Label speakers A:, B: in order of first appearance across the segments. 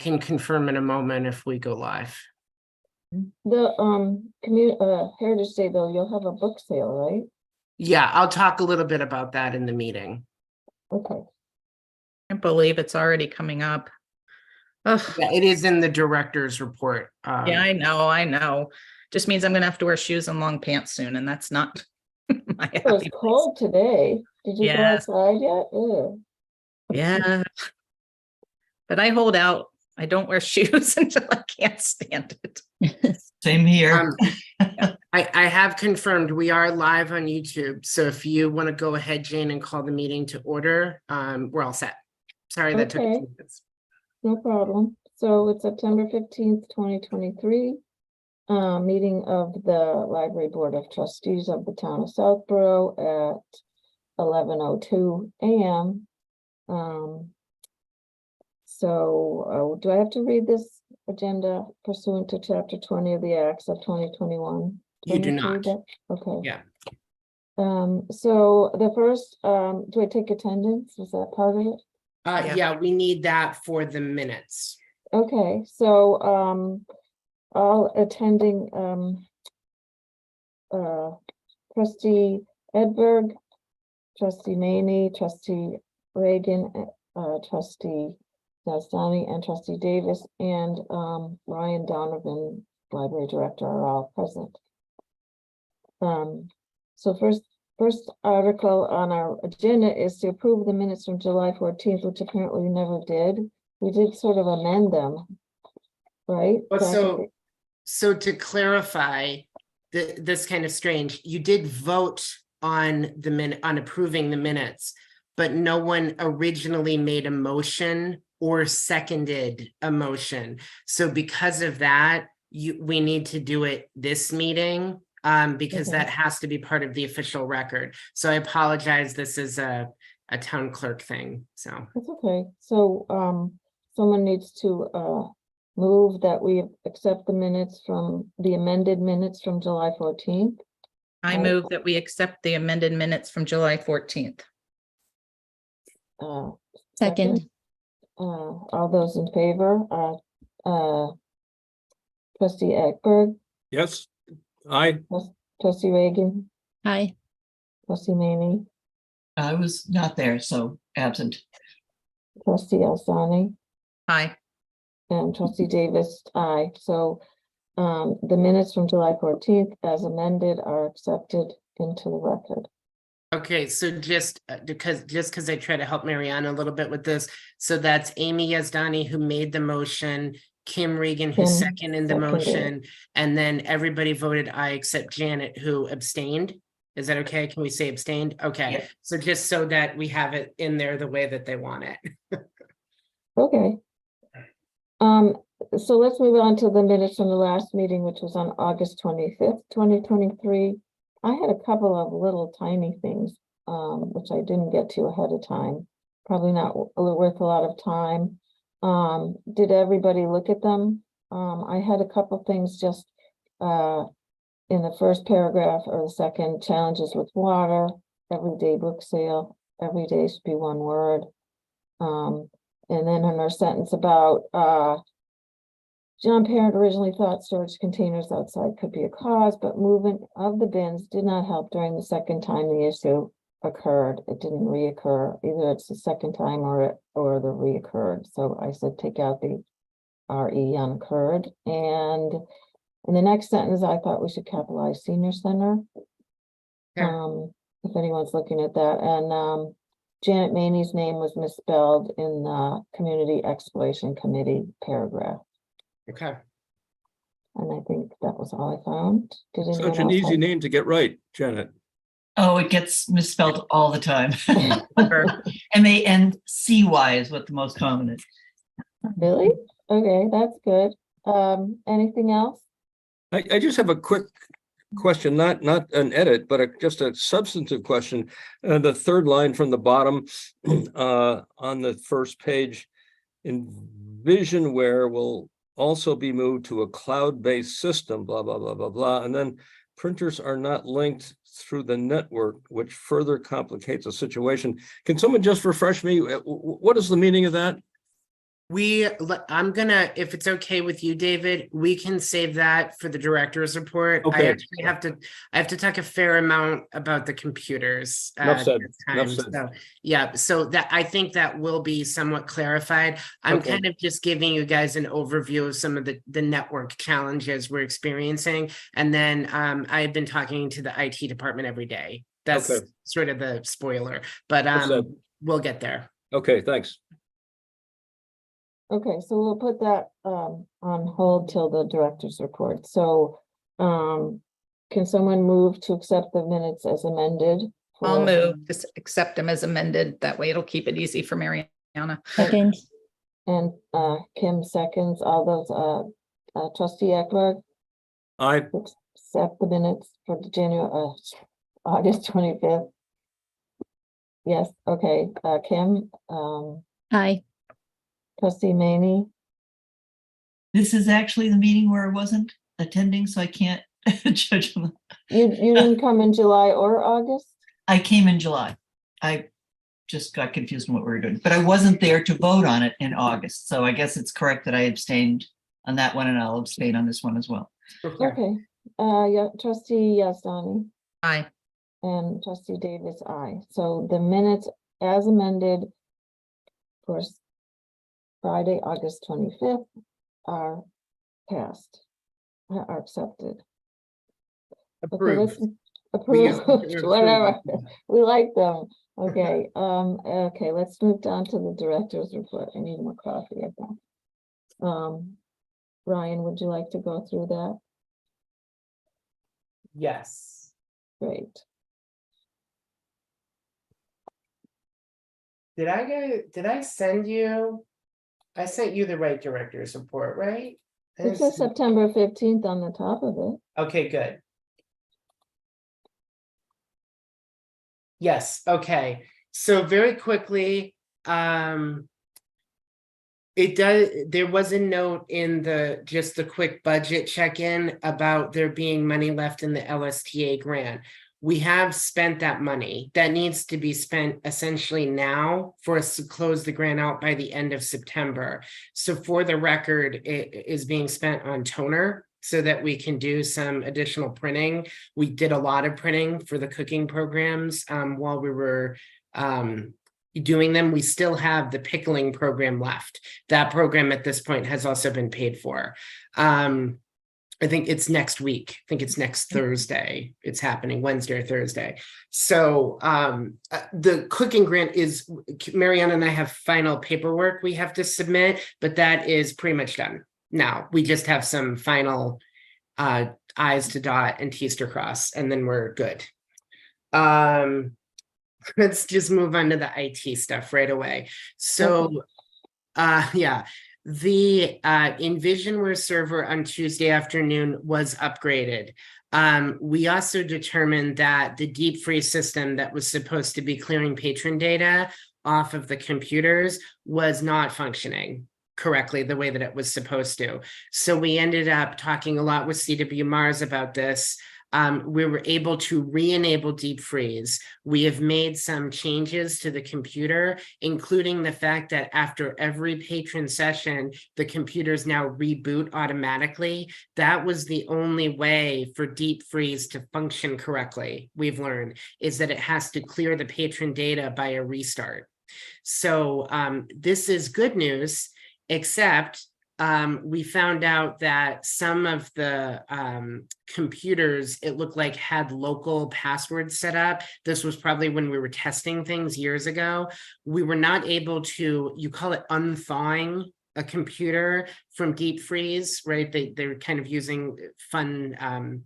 A: can confirm in a moment if we go live.
B: The Heritage Day though, you'll have a book sale, right?
A: Yeah, I'll talk a little bit about that in the meeting.
B: Okay.
C: I believe it's already coming up. Ugh.
A: Yeah, it is in the director's report.
C: Yeah, I know. Just means I'm gonna have to wear shoes and long pants soon, and that's not my
B: It was
C: happy
B: cold today. Did you go
C: Yes.
B: outside yet? Ew.
C: Yeah. But I hold out. I don't wear shoes until I can't stand it.
D: Same here.
A: I have confirmed we are live on YouTube. So if you want to go ahead, Jane, and call the meeting to order, we're all set. Sorry that took a
B: Okay.
A: few minutes.
B: No problem. So it's September 15th, 2023. Meeting of the Library Board of Trustees of the Town of Southborough at 11:02 a.m. Do I have to read this agenda pursuant to Chapter 20 of the Acts of 2021?
A: You do
B: Need to read
A: not.
B: that? Okay.
A: Yeah.
B: So the first, do I take attendance? Is that part of it?
A: Yeah, we need that for the minutes.
B: Okay, so all attending trustee Edberg, trustee Maney, trustee Reagan, trustee Nastani, and trustee Davis, and Ryan Donovan, library director, are all present. So first article on our agenda is to approve the minutes from July 14th, which apparently we never did. We did sort of amend them, right?
A: Well, so to clarify, this kind of strange, you did vote on on approving the minutes, but no one originally made a motion or seconded a motion. So because of that, we need to do it this meeting. Because
B: Okay.
A: that has to be part of the official record. So I apologize, this is a town clerk thing, so.
B: That's okay. So someone needs to move that we accept the minutes from the amended minutes from July 14th.
C: I
B: Right.
C: move that we accept the amended minutes from July 14th.
E: Second.
B: All those in favor, trustee Ekberg,
F: Yes, aye.
B: trustee Reagan,
E: Aye.
B: trustee Maney,
D: I was not there, so absent.
B: trustee Alsani,
C: Hi.
B: and trustee Davis, aye. So the minutes from July 14th as amended are accepted into the record.
A: Okay, so just because I try to help Mariana a little bit with this, so that's Amy Yazdani who made the motion, Kim Regan who
B: Kim
A: seconded the
B: seconded.
A: motion, and then everybody voted aye except Janet who abstained. Is that okay? Can we say abstained? Okay,
D: Yeah.
A: so just so that we have it in there the way that they want it.
B: Okay. So let's move on to the minutes from the last meeting, which was on August 25th, 2023. I had a couple of little tiny things, which I didn't get to ahead of time. Probably not worth a lot of time. Did everybody look at them? I had a couple things just in the first paragraph or the second, challenges with water, everyday book sale, every day should be one word. And then in our sentence about John Parent originally thought storage containers outside could be a cause, but movement of the bins did not help during the second time the issue occurred. It didn't reoccur. Either it's the second time or the reoccurred. So I said take out the RE on occurred. And in the next sentence, I thought we should capitalize senior center.
A: Yeah.
B: If anyone's looking at that. And Janet Maney's name was misspelled in the Community Exploration Committee paragraph.
A: Okay.
B: And I think that was all I found. Did anyone
F: Such an
B: else
F: easy
B: have-
F: name to get right, Janet.
D: Oh, it gets misspelled all the time. MANCY is what the most common is.
B: Really? Okay, that's good. Anything else?
F: I just have a quick question, not an edit, but just a substantive question. The third line from the bottom on the first page, envisionware will also be moved to a cloud-based system, blah, blah, blah, blah, blah. And then printers are not linked through the network, which further complicates the situation. Can someone just refresh me? What is the meaning of that?
A: I'm gonna, if it's okay with you, David, we can save that for the director's report. I
F: Okay.
A: actually have to talk a fair amount about the computers.
F: Enough said,
A: this
F: enough
A: time.
F: said.
A: So, yeah, so that, I think that will be somewhat clarified. I'm
F: Okay.
A: kind of just giving you guys an overview of some of the network challenges we're experiencing. And then I've been talking to the IT department every day. That's
F: Okay.
A: sort of the spoiler, but
F: Enough said.
A: we'll get there.
F: Okay, thanks.
B: Okay, so we'll put that on hold till the director's report. So can someone move to accept the minutes as amended?
C: I'll
B: for-
C: move, just accept them as amended. That way it'll keep it easy for Mariana.
E: Second,
B: And Kim seconds. All those trustee Eckler,
F: I,
B: accept the minutes for the August 25th. Yes, okay, Kim,
E: aye.
B: trustee Maney,
D: This is actually the meeting where I wasn't attending, so I can't judge them.
B: you didn't come in July or August?
D: I came in July. I just got confused on what we were doing, but I wasn't there to vote on it in August. So I guess it's correct that I abstained on that one, and I'll abstain on this one as well.
B: Okay, yeah, trustee Yasdani
C: Aye.
B: and trustee Davis, aye. So the minutes as amended for Friday, August 25th are passed, are accepted. Okay, let's
A: Approved.
B: approved, whatever, we like them. Okay, okay, let's move down to the director's report. I need more coffee, I think. Ryan, would you like to go through that?
A: Yes.
B: Great.
A: Did I send you? I sent you the right director's report, right?
B: It says September 15th on the top of it.
A: Okay, good. Yes, okay. So very quickly, there was a note in just the quick budget check-in about there being money left in the LSTA grant. We have spent that money. That needs to be spent essentially now for us to close the grant out by the end of September. So for the record, it is being spent on toner so that we can do some additional printing. We did a lot of printing for the cooking programs while we were doing them. We still have the pickling program left. That program at this point has also been paid for. I think it's next week. I think it's next Thursday. It's happening Wednesday or Thursday. So the cooking grant is, Mariana and I have final paperwork we have to submit, but that is pretty much done. Now we just have some final I's to dot and T's to cross, and then we're good. Let's just move on to the IT stuff right away. So yeah. The Envisionware server on Tuesday afternoon was upgraded. We also determined that the deep freeze system that was supposed to be clearing patron data off of the computers was not functioning correctly the way that it was supposed to. So we ended up talking a lot with CW Mars about this. We were able to re-enable deep freeze. We have made some changes to the computer, including the fact that after every patron session, the computers now reboot automatically. That was the only way for deep freeze to function correctly, we've learned, is that it has to clear the patron data by a restart. So this is good news, except we found out that some of the computers, it looked like, had local passwords set up. This was probably when we were testing things years ago. We were not able to, you call it unthawing a computer from deep freeze, right? They're kind of using fun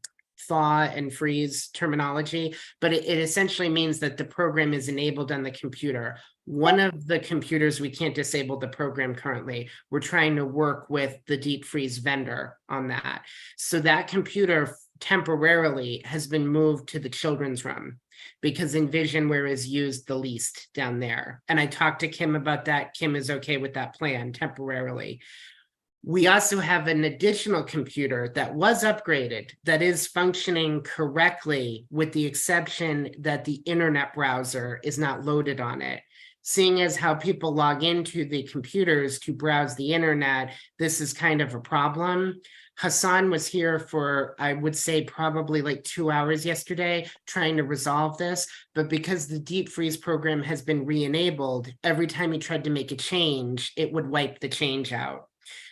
A: thaw and freeze terminology, but it essentially means that the program is enabled on the computer. One of the computers, we can't disable the program currently. We're trying to work with the deep freeze vendor on that. So that computer temporarily has been moved to the children's room because Envisionware is used the least down there. And I talked to Kim about that. Kim is okay with that plan temporarily. We also have an additional computer that was upgraded that is functioning correctly, with the exception that the internet browser is not loaded on it. seeing as how people log into the computers to browse the internet, this is kind of a problem. Hassan was here for, I would say, probably like 2 hours yesterday trying to resolve this. But because the deep freeze program has been re-enabled, every time he tried to make a change, it would wipe the change out.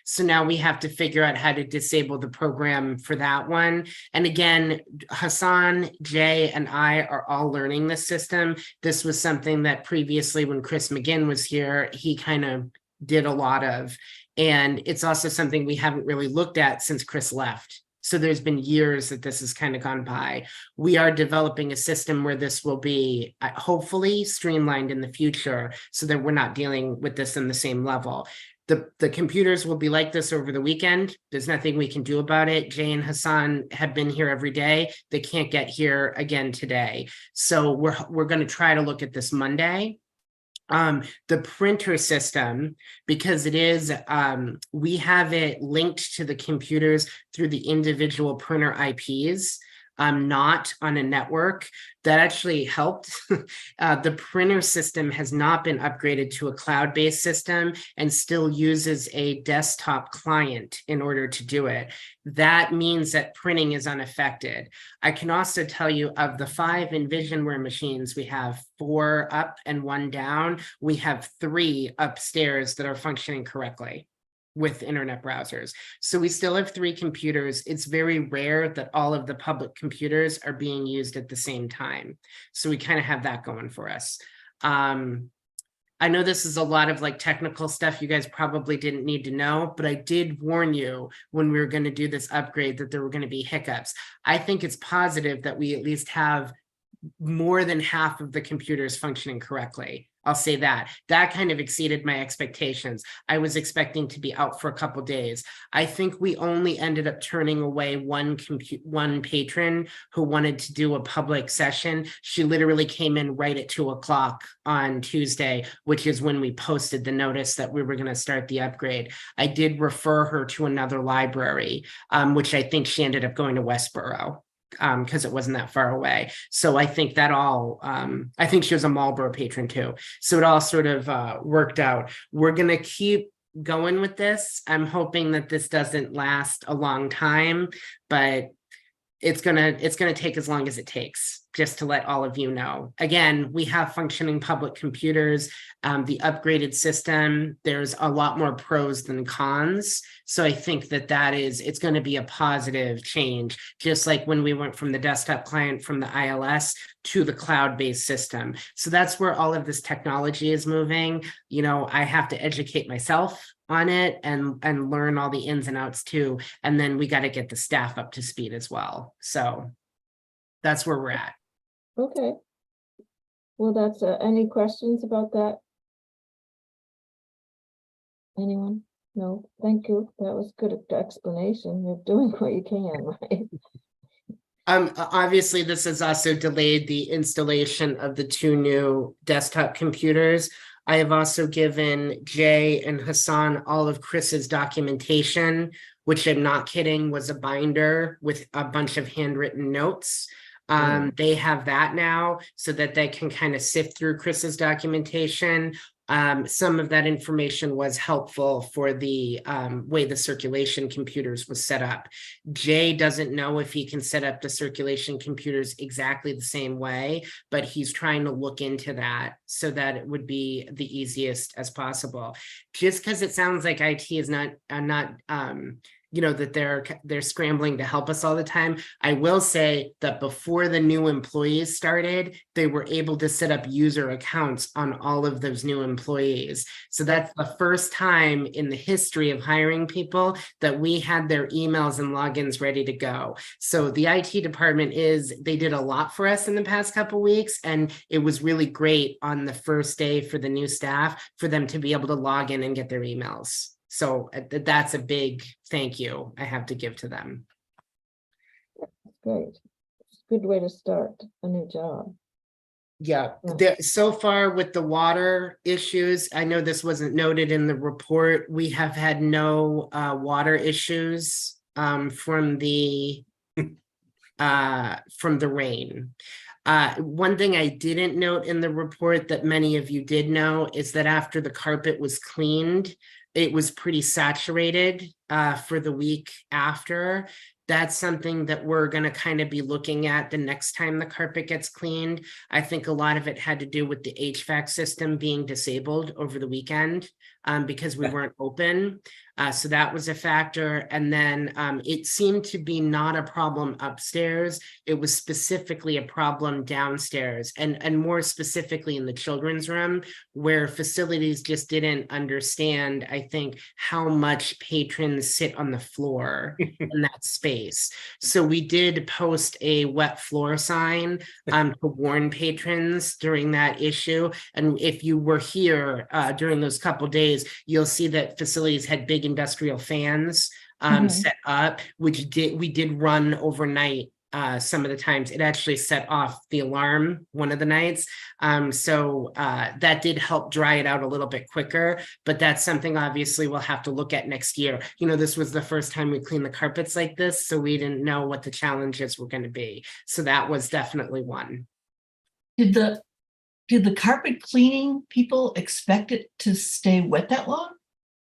A: So now we have to figure out how to disable the program for that one. And again, Hassan, Jay, and I are all learning this system. This was something that previously when Chris McGinn was here, he kind of did a lot of. And it's also something we haven't really looked at since Chris left. So there's been years that this has kind of gone by. We are developing a system where this will be hopefully streamlined in the future so that we're not dealing with this in the same level. The computers will be like this over the weekend. There's nothing we can do about it. Jay and Hassan have been here every day. They can't get here again today. So we're going to try to look at this Monday. The printer system, because it is, we have it linked to the computers through the individual printer IPs. Not on a network. That actually helped. The printer system has not been upgraded to a cloud-based system and still uses a desktop client in order to do it. That means that printing is unaffected. I can also tell you of the 5 Envisionware machines, we have 4 up and 1 down. We have 3 upstairs that are functioning correctly with internet browsers. So we still have 3 computers. It's very rare that all of the public computers are being used at the same time. So we kind of have that going for us. I know this is a lot of like technical stuff you guys probably didn't need to know, but I did warn you when we were going to do this upgrade that there were going to be hiccups. I think it's positive that we at least have more than half of the computers functioning correctly. I'll say that. That kind of exceeded my expectations. I was expecting to be out for a couple days. I think we only ended up turning away one patron who wanted to do a public session. She literally came in right at 2 o'clock on Tuesday, which is when we posted the notice that we were going to start the upgrade. I did refer her to another library, which I think she ended up going to Westboro. Because it wasn't that far away. So I think that all, I think she was a Marlboro patron too. So it all sort of worked out. We're going to keep going with this. I'm hoping that this doesn't last a long time, but it's gonna take as long as it takes, just to let all of you know. Again, we have functioning public computers, the upgraded system, there's a lot more pros than cons. So I think that it's going to be a positive change, just like when we went from the desktop client from the ILS to the cloud-based system. So that's where all of this technology is moving. You know, I have to educate myself on it and learn all the ins and outs too. And then we got to get the staff up to speed as well. So that's where we're at.
B: Okay. Well, that's, any questions about that? Anyone? No, thank you. That was good explanation. You're doing what you can, right?
A: Obviously, this has also delayed the installation of the 2 new desktop computers. I have also given Jay and Hassan all of Chris's documentation, which I'm not kidding, was a binder with a bunch of handwritten notes. They have that now so that they can kind of sift through Chris's documentation. Some of that information was helpful for the way the circulation computers was set up. Jay doesn't know if he can set up the circulation computers exactly the same way, but he's trying to look into that so that it would be the easiest as possible. Just because it sounds like IT is not you know, that they're scrambling to help us all the time. I will say that before the new employees started, they were able to set up user accounts on all of those new employees. So that's the first time in the history of hiring people that we had their emails and logins ready to go. So the IT department they did a lot for us in the past couple of weeks, and it was really great on the first day for the new staff for them to be able to log in and get their emails. So that's a big thank you I have to give to them.
B: Great. It's a good way to start a new job.
A: Yeah, so far with the water issues, I know this wasn't noted in the report. We have had no water issues from the rain. One thing I didn't note in the report that many of you did know is that after the carpet was cleaned, it was pretty saturated for the week after. That's something that we're going to kind of be looking at the next time the carpet gets cleaned. I think a lot of it had to do with the HVAC system being disabled over the weekend because we weren't open. So that was a factor. And then it seemed to be not a problem upstairs. It was specifically a problem downstairs and more specifically in the children's room, where facilities just didn't understand, I think, how much patrons sit on the floor in that space. So we did post a wet floor sign to warn patrons during that issue. And if you were here during those couple days, you'll see that facilities had big industrial fans set up, which we did run overnight. Some of the times it actually set off the alarm one of the nights. So that did help dry it out a little bit quicker, but that's something obviously we'll have to look at next year. You know, this was the first time we cleaned the carpets like this, so we didn't know what the challenges were going to be. So that was definitely one.
D: Did the carpet cleaning people expect it to stay wet that long?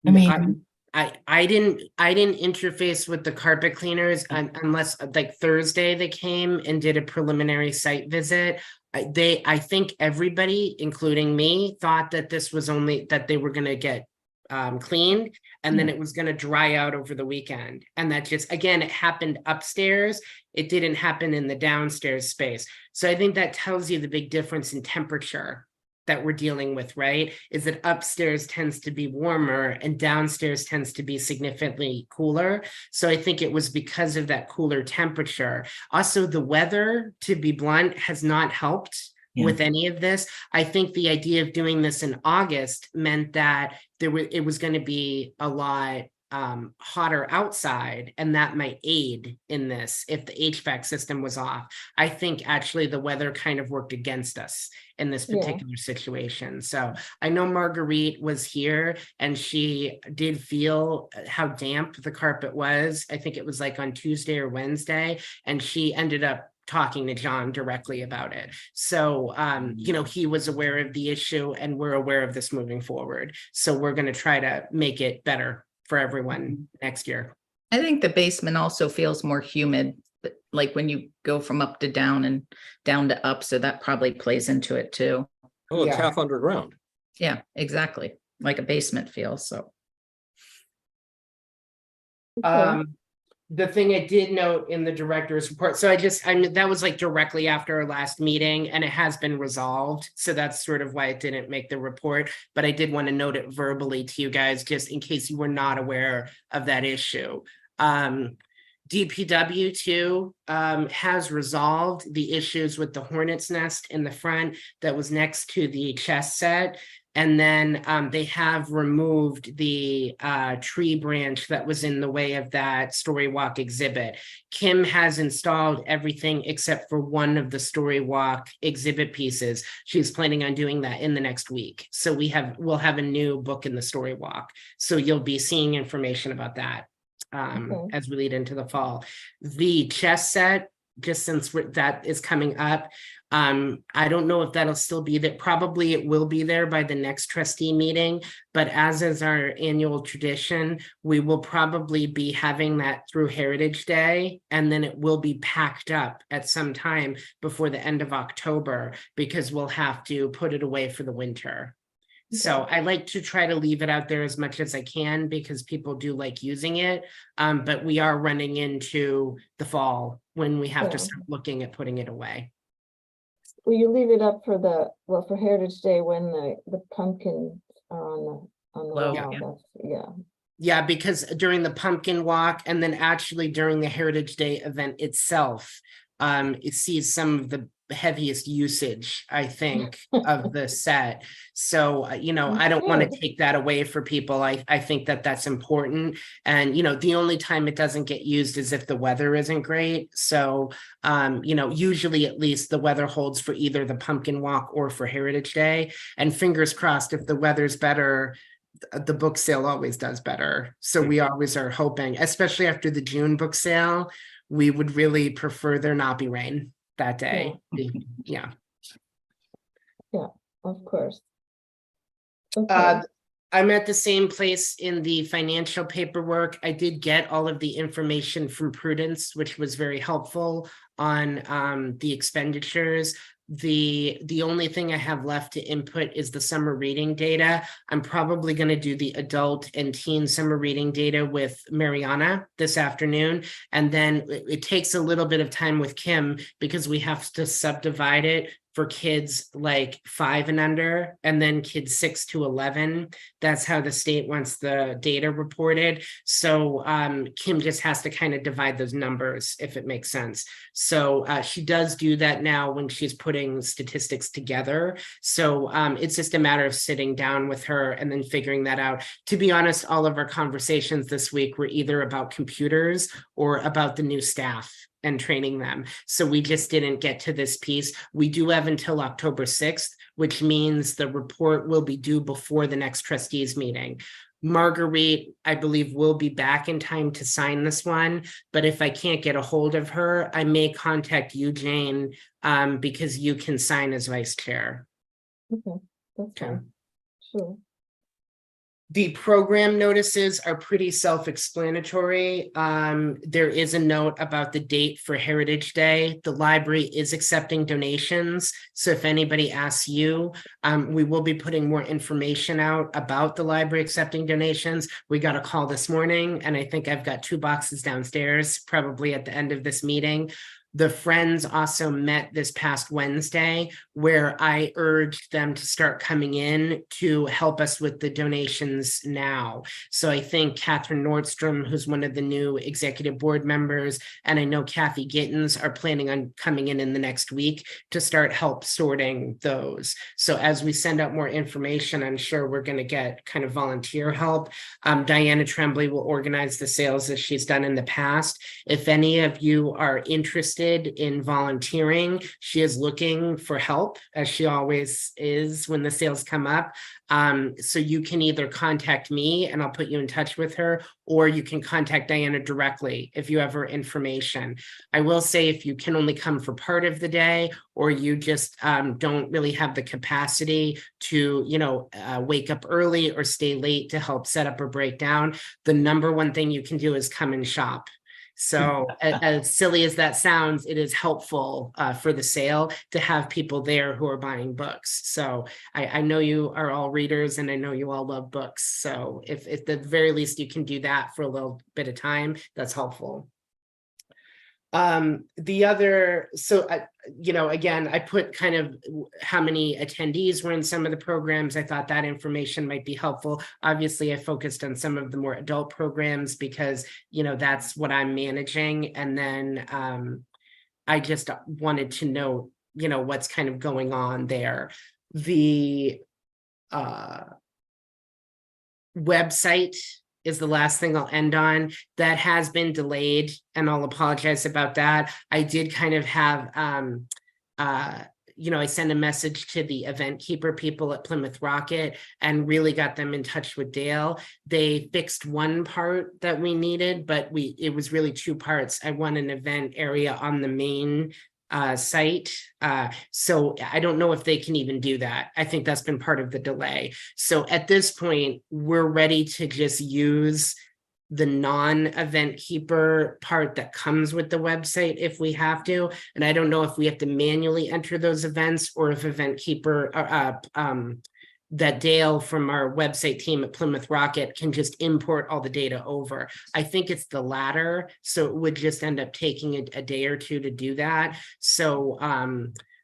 D: I mean,
A: I didn't interface with the carpet cleaners unless like Thursday they came and did a preliminary site visit. I think everybody, including me, thought that this was only that they were going to get cleaned and then it was going to dry out over the weekend. And that just, again, it happened upstairs. It didn't happen in the downstairs space. So I think that tells you the big difference in temperature that we're dealing with, right? Is that upstairs tends to be warmer and downstairs tends to be significantly cooler. So I think it was because of that cooler temperature. Also, the weather, to be blunt, has not helped with any of this. I think the idea of doing this in August meant that it was going to be a lot hotter outside, and that might aid in this if the HVAC system was off. I think actually the weather kind of worked against us in this particular situation. So I know Marguerite was here and she did feel how damp the carpet was. I think it was like on Tuesday or Wednesday, and she ended up talking to John directly about it. So, you know, he was aware of the issue and we're aware of this moving forward. So we're going to try to make it better for everyone next year.
C: I think the basement also feels more humid, like when you go from up to down and down to up. So that probably plays into it too.
F: Oh, it's
A: Yeah.
F: half underground.
C: Yeah, exactly. Like a basement feels. So
A: The thing I did note in the director's report, so that was like directly after our last meeting and it has been resolved. So that's sort of why it didn't make the report, but I did want to note it verbally to you guys, just in case you were not aware of that issue. DPW too has resolved the issues with the hornet's nest in the front that was next to the chess set. And then they have removed the tree branch that was in the way of that story walk exhibit. Kim has installed everything except for one of the story walk exhibit pieces. She's planning on doing that in the next week. So we'll have a new book in the story walk. So you'll be seeing information about that as we lead into the fall. The chess set, just since that is coming up, I don't know if that'll still be there. Probably it will be there by the next trustee meeting, but as is our annual tradition, we will probably be having that through Heritage Day, and then it will be packed up at some time before the end of October because we'll have to put it away for the winter. So I like to try to leave it out there as much as I can because people do like using it. But we are running into the fall when we have to start looking at putting it away.
B: Will you leave it up for for Heritage Day when the pumpkins are on the
C: Low,
B: wall?
A: Yeah, because during the pumpkin walk and then actually during the Heritage Day event itself, it sees some of the heaviest usage, I think, of the set. So, you know, I don't want to take that away for people. I think that that's important. And, you know, the only time it doesn't get used is if the weather isn't great. So, you know, usually at least the weather holds for either the pumpkin walk or for Heritage Day. And fingers crossed, if the weather's better, the book sale always does better. So we always are hoping, especially after the June book sale, we would really prefer there not be rain. that day. Yeah.
B: Of course. Okay,
A: I'm at the same place in the financial paperwork. I did get all of the information from Prudence, which was very helpful on the expenditures. The only thing I have left to input is the summer reading data. I'm probably going to do the adult and teen summer reading data with Mariana this afternoon. And then it takes a little bit of time with Kim because we have to subdivide it for kids like 5 and under, and then kids 6 to 11. That's how the state wants the data reported. So Kim just has to kind of divide those numbers, if it makes sense. So she does do that now when she's putting statistics together. So it's just a matter of sitting down with her and then figuring that out. To be honest, all of our conversations this week were either about computers or about the new staff and training them. So we just didn't get to this piece. We do have until October 6th, which means the report will be due before the next trustees meeting. Marguerite, I believe, will be back in time to sign this one, but if I can't get a hold of her, I may contact you, Jane, because you can sign as vice chair.
B: okay, that's fine. Sure.
A: The program notices are pretty self-explanatory. There is a note about the date for Heritage Day. The library is accepting donations. So if anybody asks you, we will be putting more information out about the library accepting donations. We got a call this morning, and I think I've got 2 boxes downstairs, probably at the end of this meeting. The Friends also met this past Wednesday, where I urged them to start coming in to help us with the donations now. So I think Catherine Nordstrom, who's one of the new executive board members, and I know Kathy Gittens are planning on coming in the next week to start help sorting those. So as we send out more information, I'm sure we're going to get kind of volunteer help. Diana Tremblay will organize the sales as she's done in the past. If any of you are interested in volunteering, she is looking for help, as she always is when the sales come up. So you can either contact me and I'll put you in touch with her, or you can contact Diana directly if you have her information. I will say, if you can only come for part of the day, or you just don't really have the capacity to, wake up early or stay late to help set up or break down, the number one thing you can do is come and shop. So as silly as that sounds, it is helpful for the sale to have people there who are buying books. So I know you are all readers, and I know you all love books. So if at the very least you can do that for a little bit of time, that's helpful. The other, so again, I put kind of how many attendees were in some of the programs. I thought that information might be helpful. Obviously, I focused on some of the more adult programs because, that's what I'm managing. And then I just wanted to know, what's kind of going on there. The website is the last thing I'll end on. That has been delayed, and I'll apologize about that. I did kind of have, I sent a message to the event keeper people at Plymouth Rocket and really got them in touch with Dale. They fixed one part that we needed, but it was really 2 parts. I want an event area on the main site. So I don't know if they can even do that. I think that's been part of the delay. So at this point, we're ready to just use the non-event keeper part that comes with the website if we have to. And I don't know if we have to manually enter those events, or if event keeper that Dale from our website team at Plymouth Rocket can just import all the data over. I think it's the latter. So it would just end up taking a day or 2 to do that. So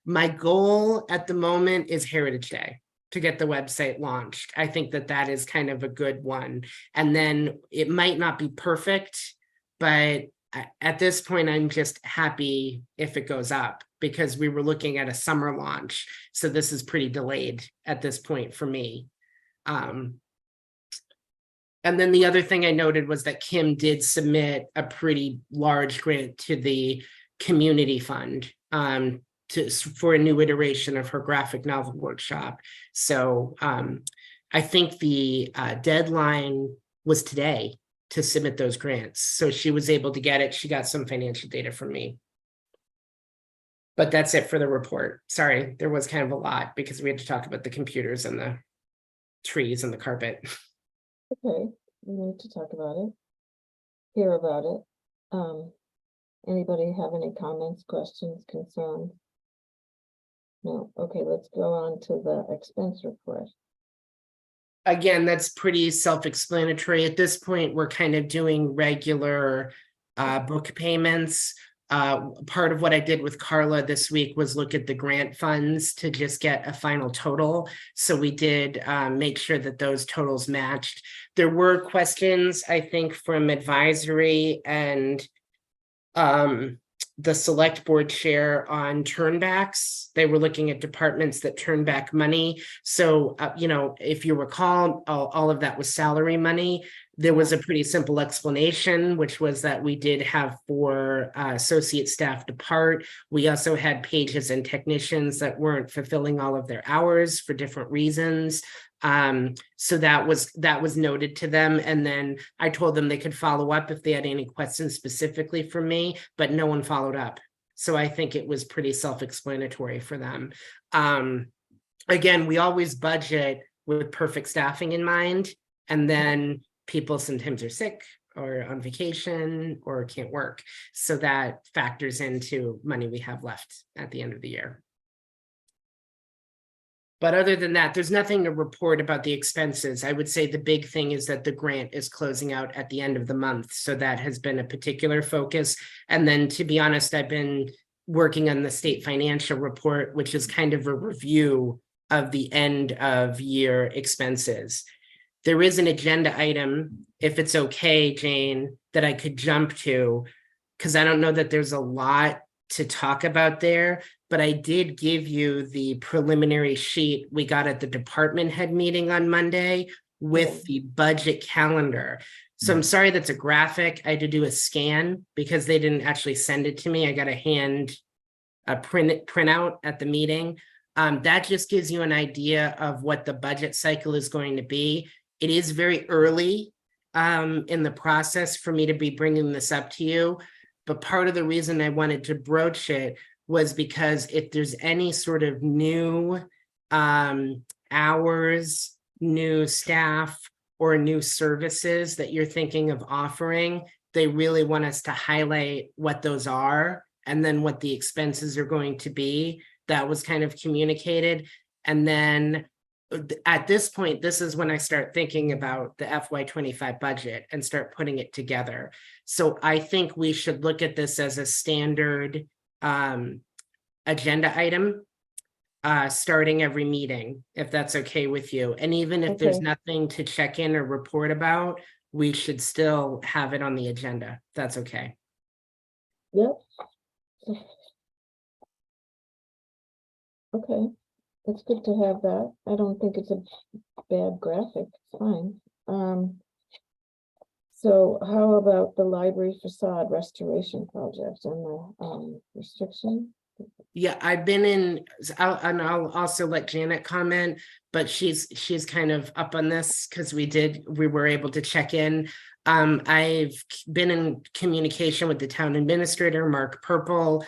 A: my goal at the moment is Heritage Day, to get the website launched. I think that is kind of a good one. And then it might not be perfect, but at this point, I'm just happy if it goes up, because we were looking at a summer launch. So this is pretty delayed at this point for me. And then the other thing I noted was that Kim did submit a pretty large grant to the community fund for a new iteration of her graphic novel workshop. So I think the deadline was today to submit those grants. So she was able to get it. She got some financial data from me. But that's it for the report. Sorry, there was kind of a lot because we had to talk about the computers and the trees and the carpet.
B: Okay, we need to talk about it. Hear about it. Anybody have any comments, questions, concerns? No, okay, let's go on to the expense report.
A: Again, that's pretty self-explanatory. At this point, we're kind of doing regular book payments. Part of what I did with Carla this week was look at the grant funds to just get a final total. So we did make sure that those totals matched. There were questions, I think, from advisory and the select board chair on turnbacks. They were looking at departments that turn back money. So, you know, if you recall, all of that was salary money. There was a pretty simple explanation, which was that we did have 4 associate staff depart. We also had pages and technicians that weren't fulfilling all of their hours for different reasons. So that was noted to them. And then I told them they could follow up if they had any questions specifically for me, but no one followed up. So I think it was pretty self-explanatory for them. Again, we always budget with perfect staffing in mind, and then people sometimes are sick or on vacation or can't work. So that factors into money we have left at the end of the year. But other than that, there's nothing to report about the expenses. I would say the big thing is that the grant is closing out at the end of the month. So that has been a particular focus. And then, to be honest, I've been working on the state financial report, which is kind of a review of the end of year expenses. There is an agenda item, if it's okay, Jane, that I could jump to, because I don't know that there's a lot to talk about there, but I did give you the preliminary sheet we got at the department head meeting on Monday with the budget calendar. So I'm sorry that's a graphic. I had to do a scan because they didn't actually send it to me. I got a printout at the meeting. That just gives you an idea of what the budget cycle is going to be. It is very early in the process for me to be bringing this up to you. But part of the reason I wanted to broach it was because if there's any sort of new hours, new staff, or new services that you're thinking of offering, they really want us to highlight what those are and then what the expenses are going to be. That was kind of communicated. And then at this point, this is when I start thinking about the FY25 budget and start putting it together. So I think we should look at this as a standard agenda item starting every meeting, if that's okay with you. And even if there's
B: Okay.
A: nothing to check in or report about, we should still have it on the agenda. That's okay.
B: Yep. Okay, it's good to have that. I don't think it's a bad graphic, it's fine. So how about the library facade restoration project and the restriction?
A: Yeah, I've been in, and I'll also let Janet comment, but she's kind of up on this because we were able to check in. I've been in communication with the town administrator, Mark Purple.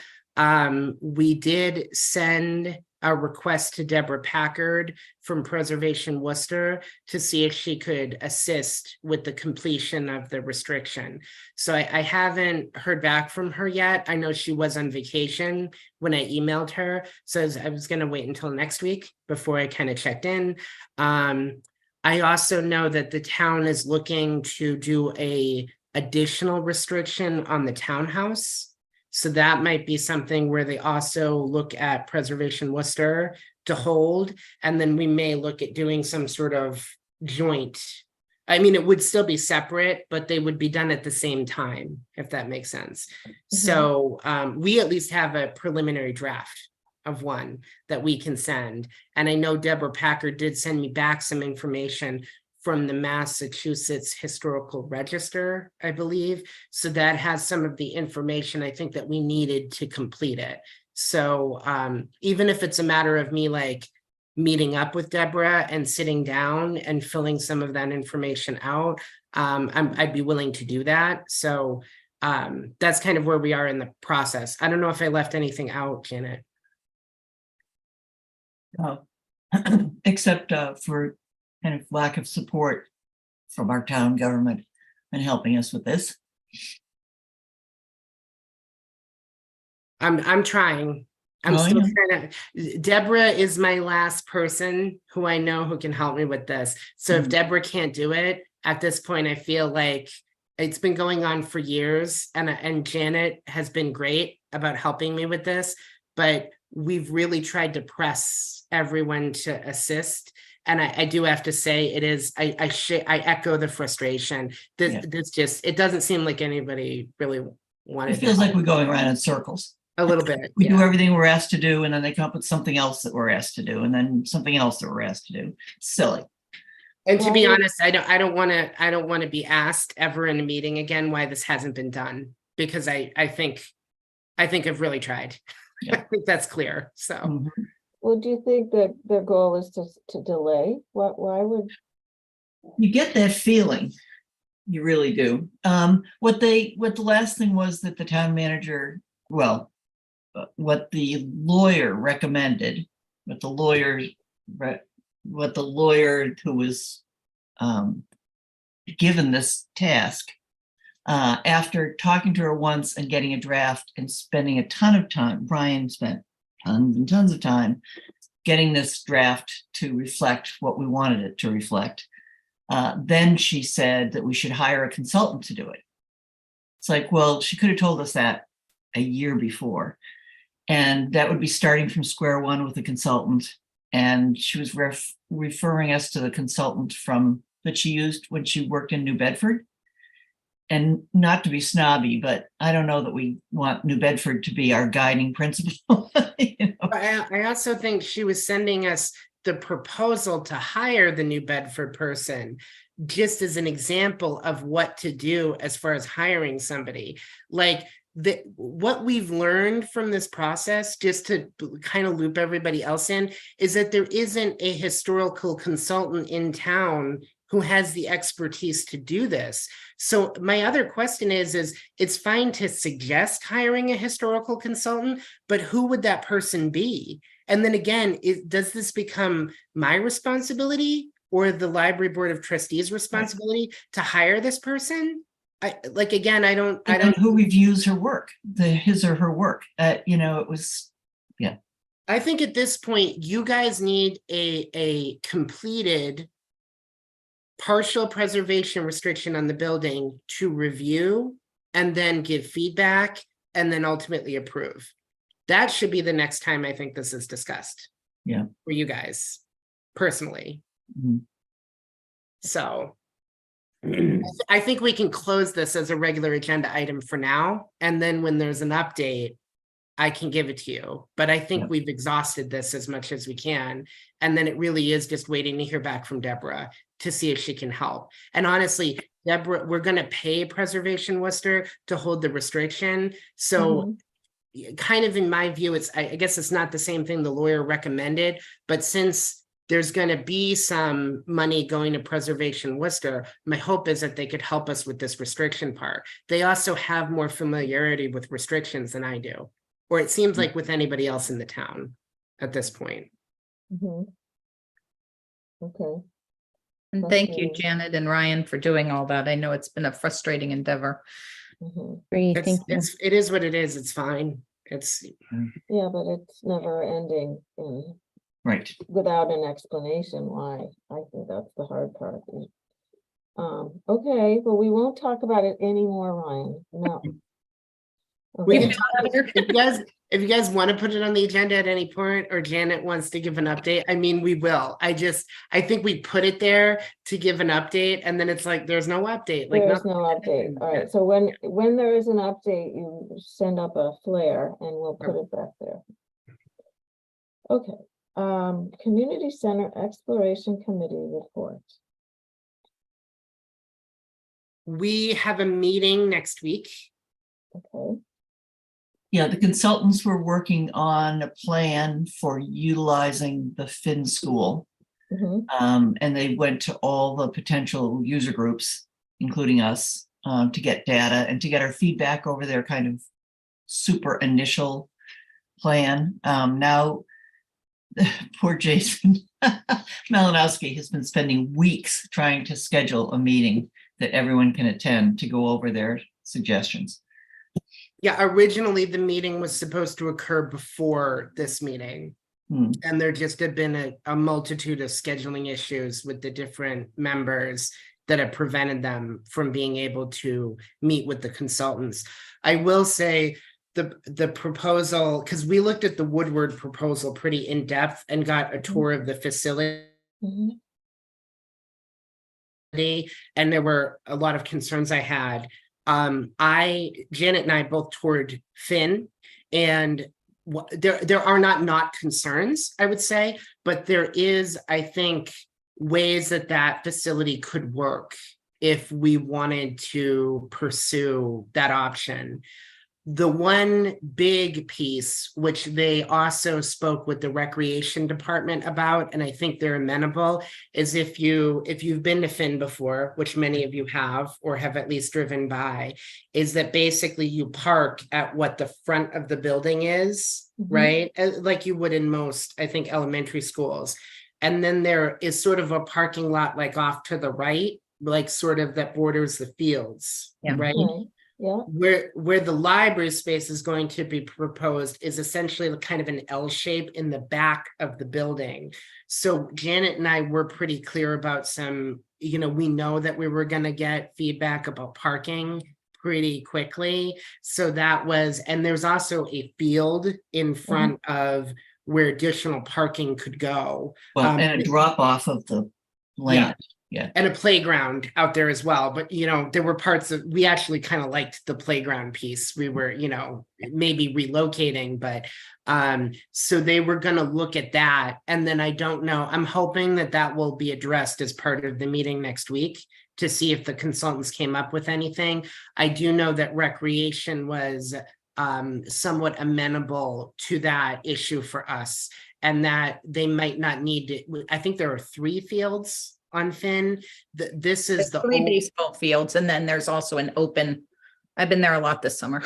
A: We did send a request to Deborah Packard from Preservation Worcester to see if she could assist with the completion of the restriction. So I haven't heard back from her yet. I know she was on vacation when I emailed her, so I was going to wait until next week before I kind of checked in. I also know that the town is looking to do a additional restriction on the townhouse. So that might be something where they also look at Preservation Worcester to hold, and then we may look at doing some sort of joint. I mean, it would still be separate, but they would be done at the same time, if that makes sense. So we at least have a preliminary draft of one that we can send. And I know Deborah Packard did send me back some information from the Massachusetts Historical Register, I believe. So that has some of the information I think that we needed to complete it. So even if it's a matter of me like meeting up with Deborah and sitting down and filling some of that information out, I'd be willing to do that. So That's kind of where we are in the process. I don't know if I left anything out, Janet.
D: Except for kind of lack of support from our town government and helping us with this.
A: I'm trying. I'm
D: Oh, I
A: still
D: know.
A: trying to. Deborah is my last person who I know who can help me with this. So if
D: Mhm.
A: Deborah can't do it at this point, I feel like it's been going on for years, and Janet has been great about helping me with this, but we've really tried to press everyone to assist. And I do have to say, it is, I echo the frustration.
D: Yeah.
A: This just, it doesn't seem like anybody really wanted
D: It
A: to
D: feels like
A: help.
D: we're going around in circles.
A: A little bit.
D: We do
A: Yeah.
D: everything we're asked to do, and then they come up with something else that we're asked to do, and then something else that we're asked to do. Silly.
A: And to be
B: Well,
A: honest, I don't want to be asked ever in a meeting again why this hasn't been done, because I think I've really tried.
D: Yeah.
A: I think that's clear. So
D: Mhm.
B: Well, do you think that their goal is to delay? Why would,
D: You get that feeling. You really do. What the last thing was that the town manager, well, what the lawyer recommended, what the lawyer who was given this task, after talking to her once and getting a draft and spending a ton of time, Brian spent tons and tons of time getting this draft to reflect what we wanted it to reflect. Then she said that we should hire a consultant to do it. It's like, well, she could have told us that a year before. And that would be starting from square one with a consultant. And she was referring us to the consultant that she used when she worked in New Bedford. And not to be snobby, but I don't know that we want New Bedford to be our guiding principle. You know?
A: I also think she was sending us the proposal to hire the New Bedford person, just as an example of what to do as far as hiring somebody. Like what we've learned from this process, just to kind of loop everybody else in, is that there isn't a historical consultant in town who has the expertise to do this. So my other question is it's fine to suggest hiring a historical consultant, but who would that person be? And then again, does this become my responsibility or the library board of trustees responsibility to hire this person? I don't.
D: Who reviews her work, his or her work. It was, yeah.
A: I think at this point, you guys need a completed partial preservation restriction on the building to review and then give feedback and then ultimately approve. That should be the next time I think this is discussed.
D: Yeah.
A: For you guys personally.
D: Mhm.
A: So I think we can close this as a regular agenda item for now. And then when there's an update, I can give it to you. But I think
D: Yeah.
A: we've exhausted this as much as we can. And then it really is just waiting to hear back from Deborah to see if she can help. And honestly, Deborah, we're going to pay Preservation Worcester to hold the restriction. So kind of in my view, I guess it's not the same thing the lawyer recommended, but since there's going to be some money going to Preservation Worcester, my hope is that they could help us with this restriction part. They also have more familiarity with restrictions than I do, or it seems like with anybody else in the town at this point.
B: mhm. Okay,
C: And thank you,
B: Okay.
C: Janet and Ryan, for doing all that. I know it's been a frustrating endeavor.
B: mhm.
E: Great, thank you.
A: It is what it is. It's fine. It's
B: Yeah, but it's never ending and
D: Right.
B: without an explanation why. I think that's the hard part. Okay, well, we won't talk about it anymore, Ryan. No.
A: we
B: Okay.
A: can talk, if you guys want to put it on the agenda at any point, or Janet wants to give an update, I mean, we will. I think we put it there to give an update, and then it's like there's no update. Like
B: There's
A: nothing.
B: no update. All right, so when there is an update, you send up a flare and we'll put it back there. Okay, Community Center Exploration Committee report.
A: We have a meeting next week.
B: Okay,
D: Yeah, the consultants were working on a plan for utilizing the Finn School.
B: mhm,
D: And they went to all the potential user groups, including us, to get data and to get our feedback over their kind of super initial plan. Now, poor Jason Malinowski has been spending weeks trying to schedule a meeting that everyone can attend to go over their suggestions.
A: Yeah, originally the meeting was supposed to occur before this meeting. And there just had been a multitude of scheduling issues with the different members that have prevented them from being able to meet with the consultants. I will say the proposal, because we looked at the Woodward proposal pretty in depth and got a tour of the facility.
B: Mhm.
A: And there were a lot of concerns I had. Janet and I both toured Finn, and there are not concerns, I would say, but there is, I think, ways that facility could work if we wanted to pursue that option. The one big piece, which they also spoke with the recreation department about, and I think they're amenable, is if you've been to Finn before, which many of you have, or have at least driven by, is that basically you park at what the front of the building is, right? Like you would in most, I think, elementary schools. And then there is sort of a parking lot like off to the right, like sort of that borders the fields,
C: Yeah.
A: right?
B: Okay, yeah,
A: Where the library space is going to be proposed is essentially kind of an L shape in the back of the building. So Janet and I were pretty clear about some, we know that we were going to get feedback about parking pretty quickly. So that was, and there's also a field in front of where additional parking could go.
D: Well, and a drop off of the land.
A: And a playground out there as well. But, there were parts of, we actually kind of liked the playground piece. We were, maybe relocating, but so they were going to look at that. And then I don't know, I'm hoping that will be addressed as part of the meeting next week to see if the consultants came up with anything. I do know that recreation was somewhat amenable to that issue for us, and that they might not need to, I think there are 3 fields on Finn. This is
C: There's
A: the
C: 3 baseball fields, and then there's also an open. I've been there a lot this summer.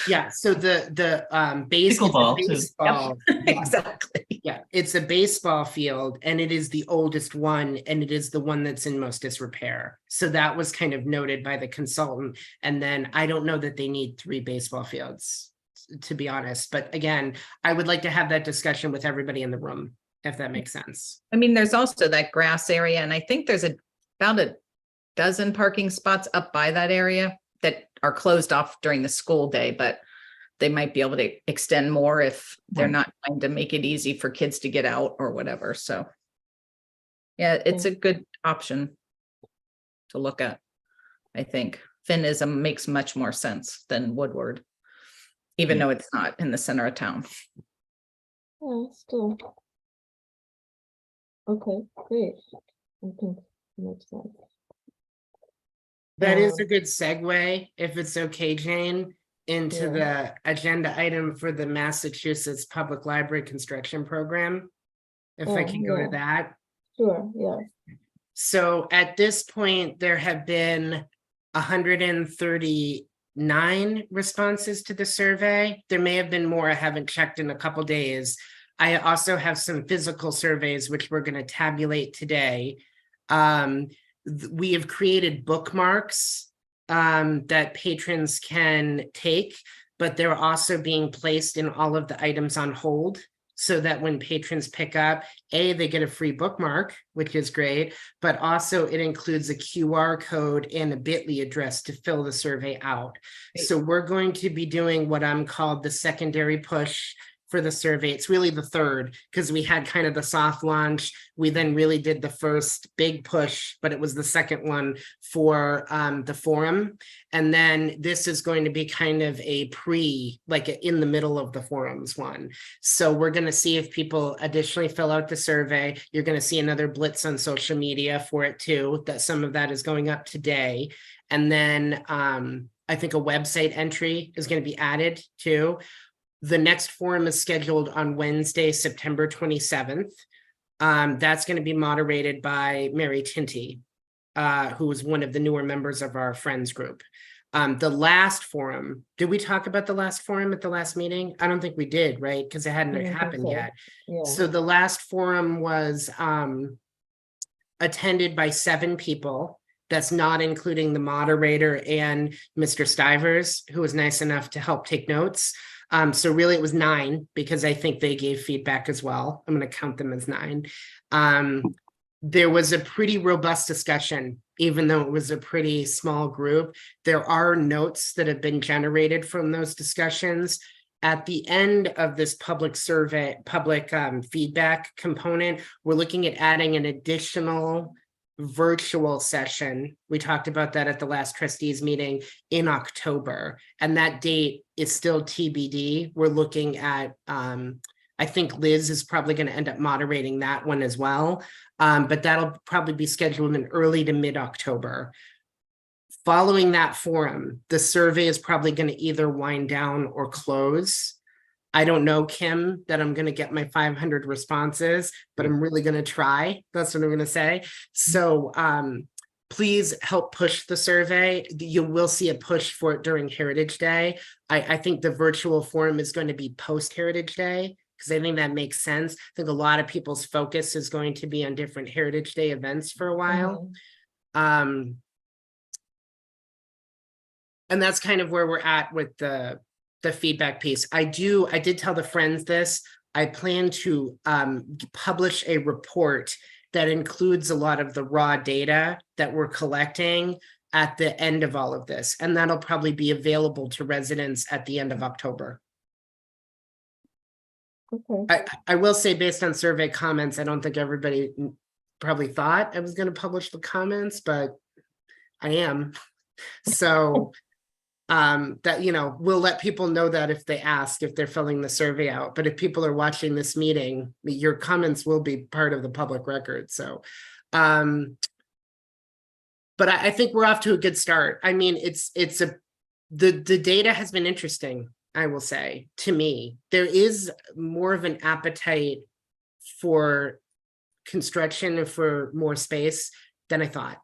A: yeah. So the
D: Pickleball, too.
A: baseball, yeah,
C: Exactly.
A: yeah, it's a baseball field, and it is the oldest one, and it is the one that's in most disrepair. So that was kind of noted by the consultant. And then I don't know that they need 3 baseball fields, to be honest. But again, I would like to have that discussion with everybody in the room, if that makes sense.
C: I mean, there's also that grass area, and I think there's about a dozen parking spots up by that area that are closed off during the school day, but they might be able to extend more if they're not trying to make it easy for kids to get out or whatever. So yeah, it's a good option to look at. I think Finn makes much more sense than Woodward, even though it's not in the center of town.
B: yeah, still. Okay, great. I think it makes sense.
A: That is a good segue, if it's okay, Jane, into
B: Yeah.
A: the agenda item for the Massachusetts Public Library Construction Program. If I
B: Oh,
A: can go
B: yeah.
A: to that.
B: Sure, yes.
A: So at this point, there have been 139 responses to the survey. There may have been more. I haven't checked in a couple days. I also have some physical surveys, which we're going to tabulate today. We have created bookmarks that patrons can take, but they're also being placed in all of the items on hold, so that when patrons pick up, they get a free bookmark, which is great, but also it includes a QR code and a bit.ly address to fill the survey out.
C: Great.
A: So we're going to be doing what I'm called the secondary push for the survey. It's really the third, because we had kind of the soft launch. We then really did the first big push, but it was the second one for the forum. And then this is going to be kind of a like in the middle of the forums one. So we're going to see if people additionally fill out the survey. You're going to see another blitz on social media for it too, that some of that is going up today. And then I think a website entry is going to be added too. The next forum is scheduled on Wednesday, September 27th. That's going to be moderated by Mary Tinty. who was one of the newer members of our friends group. The last forum, did we talk about the last forum at the last meeting? I don't think we did, right? Because it
B: I
A: hadn't
B: don't think
A: happened
B: so.
A: yet.
B: Yeah,
A: So the last forum was attended by 7 people. That's not including the moderator and Mr. Stivers, who was nice enough to help take notes. So really it was 9 because I think they gave feedback as well. I'm going to count them as 9. There was a pretty robust discussion, even though it was a pretty small group. There are notes that have been generated from those discussions. At the end of this public survey, public feedback component, we're looking at adding an additional virtual session. We talked about that at the last trustees meeting in October, and that date is still TBD. We're looking at, I think Liz is probably going to end up moderating that one as well. But that'll probably be scheduled in early to mid-October. Following that forum, the survey is probably going to either wind down or close. I don't know, Kim, that I'm going to get my 500 responses, but I'm really going to try. That's what I'm going to say. So please help push the survey. You will see a push for it during Heritage Day. I think the virtual forum is going to be post Heritage Day, because I think that makes sense. I think a lot of people's focus is going to be on different Heritage Day events for a while. And that's kind of where we're at with the feedback piece. I did tell the friends this. I plan to publish a report that includes a lot of the raw data that we're collecting at the end of all of this. And that'll probably be available to residents at the end of October.
B: okay.
A: I will say, based on survey comments, I don't think everybody probably thought I was going to publish the comments, but I am. So that, you know, we'll let people know that if they ask, if they're filling the survey out. But if people are watching this meeting, your comments will be part of the public record. So but I think we're off to a good start. I mean, the data has been interesting, I will say. To me, there is more of an appetite for construction and for more space than I thought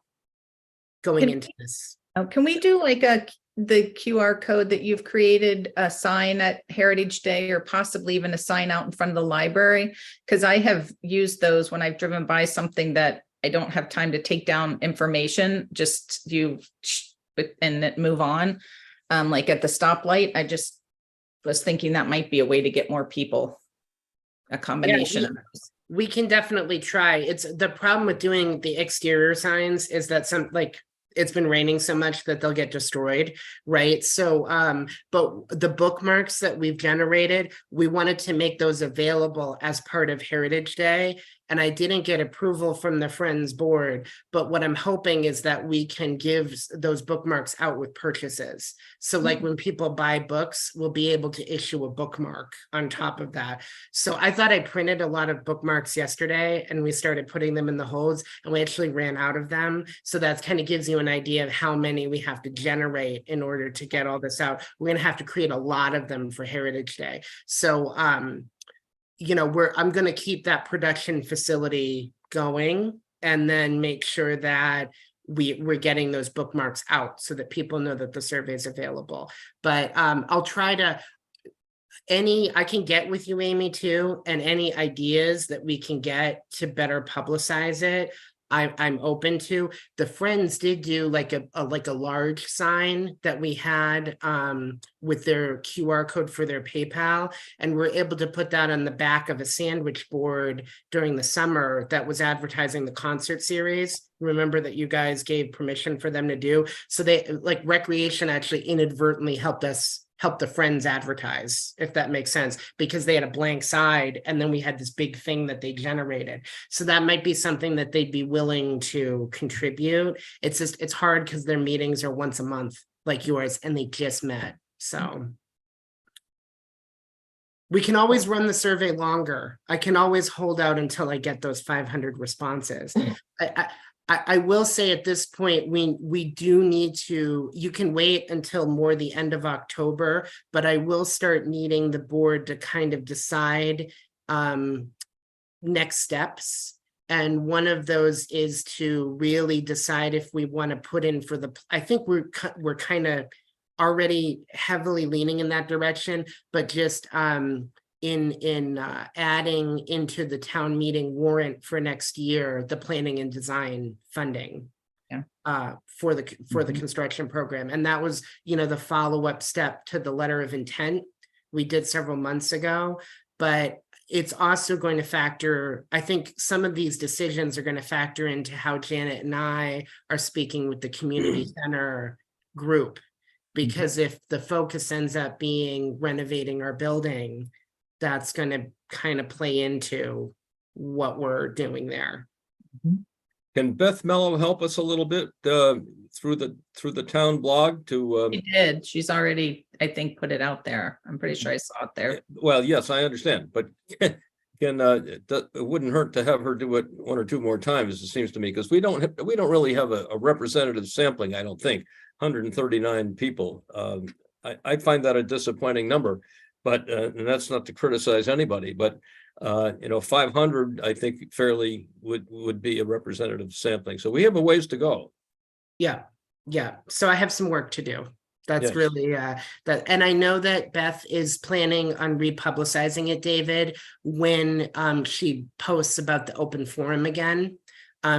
A: going into this.
C: Can we do like the QR code that you've created, a sign at Heritage Day, or possibly even a sign out in front of the library? Because I have used those when I've driven by something that I don't have time to take down information, just and move on. Like at the stoplight, I just was thinking that might be a way to get more people, a combination of those.
A: We can definitely try. It's the problem with doing the exterior signs is that it's been raining so much that they'll get destroyed, right? So, but the bookmarks that we've generated, we wanted to make those available as part of Heritage Day. And I didn't get approval from the Friends Board, but what I'm hoping is that we can give those bookmarks out with purchases. So like when people buy books, we'll be able to issue a bookmark on top of that. So I thought I printed a lot of bookmarks yesterday and we started putting them in the holds and we actually ran out of them. So that kind of gives you an idea of how many we have to generate in order to get all this out. We're going to have to create a lot of them for Heritage Day. So, you know, I'm going to keep that production facility going and then make sure that we're getting those bookmarks out so that people know that the survey is available. But I'll try to, I can get with you, Amy, too, and any ideas that we can get to better publicize it. I'm open to. The Friends did do like a large sign that we had with their QR code for their PayPal, and we're able to put that on the back of a sandwich board during the summer that was advertising the concert series. Remember that you guys gave permission for them to do. So they, like, Recreation actually inadvertently help the Friends advertise, if that makes sense, because they had a blank side and then we had this big thing that they generated. So that might be something that they'd be willing to contribute. It's just, it's hard because their meetings are once a month like yours and they just met. So we can always run the survey longer. I can always hold out until I get those 500 responses. I will say at this point, we do need to, you can wait until more the end of October, but I will start needing the board to kind of decide next steps. And one of those is to really decide if we want to put in for I think we're kind of already heavily leaning in that direction, but just in adding into the town meeting warrant for next year, the planning and design funding. For the construction program. And that was, the follow-up step to the letter of intent we did several months ago. But it's also going to factor, I think some of these decisions are going to factor into how Janet and I are speaking with the community center group. Because if the focus ends up being renovating our building, that's going to kind of play into what we're doing there.
F: Can Beth Mello help us a little bit through the town blog to?
C: She did. She's already, I think, put it out there. I'm pretty sure I saw it there.
F: Well, yes, I understand, but it wouldn't hurt to have her do it one or two more times, it seems to me, because we don't really have a representative sampling, I don't think. 139 people. I find that a disappointing number, but and that's not to criticize anybody, but 500, I think fairly would be a representative sampling. So we have a ways to go.
A: Yeah. So I have some work to do. That's
F: Yes.
A: really that. And I know that Beth is planning on republicizing it, David, when she posts about the open forum again.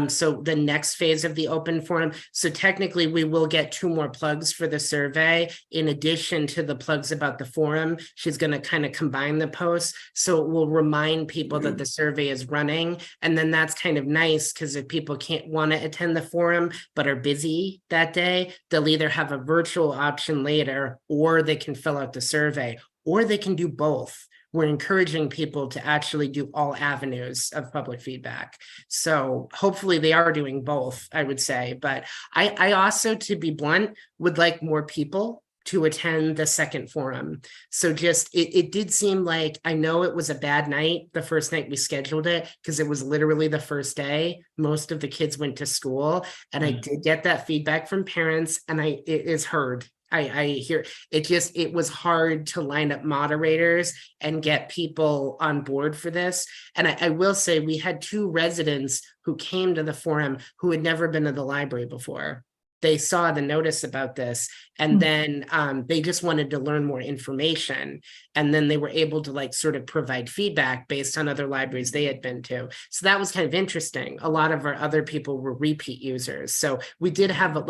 A: So the next phase of the open forum. So technically we will get 2 more plugs for the survey. In addition to the plugs about the forum, she's going to kind of combine the posts. So it will remind people that the survey is running. And then that's kind of nice because if people can't want to attend the forum, but are busy that day, they'll either have a virtual option later, or they can fill out the survey, or they can do both. We're encouraging people to actually do all avenues of public feedback. So hopefully they are doing both, I would say. But I also, to be blunt, would like more people to attend the second forum. So just, it did seem like, I know it was a bad night, the first night we scheduled it, because it was literally the first day. Most of the kids went to school. And I did get that feedback from parents, and it is heard. I hear it was hard to line up moderators and get people on board for this. And I will say we had 2 residents who came to the forum who had never been to the library before. They saw the notice about this, and then they just wanted to learn more information. And then they were able to sort of provide feedback based on other libraries they had been to. So that was kind of interesting. A lot of our other people were repeat users. So we did have